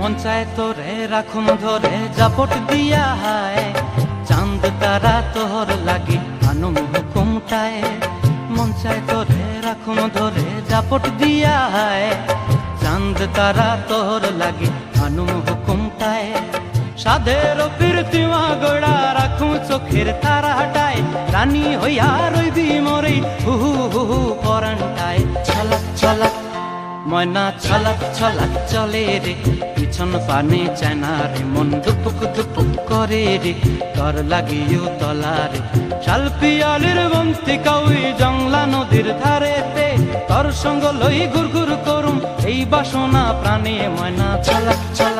মন চায় তোরে রাখুন ধরে জাপট দিয়া হায়, চাঁদ তারা তোর লাগে আনুম হুকুমটায়। মন চায় তোরে রাখুন ধরে জাপট দিয়া হায়, চাঁদ তারা তোর লাগে আনুম হুকুমটায়। সাধের প্রীতিমা গোড়া রাখুন চোখের তারা হাটায়, রানী হইয়া রইবি মরে হু হু হু পরান্টায়। ছলাক ছলাক ময়না ছলাক ছলাক চলে রে, পিছন পানে চায় না রে, মন দুপুক দুপুক করে রে, তর লাগিও তলারে। শাল পিয়ালির বন্তি কাউই জংলা নদীর ধারেতে, তর সঙ্গ লই গুড় গুড় করুম এই বাসনা প্রাণে। ময়না ছলাক ছলাক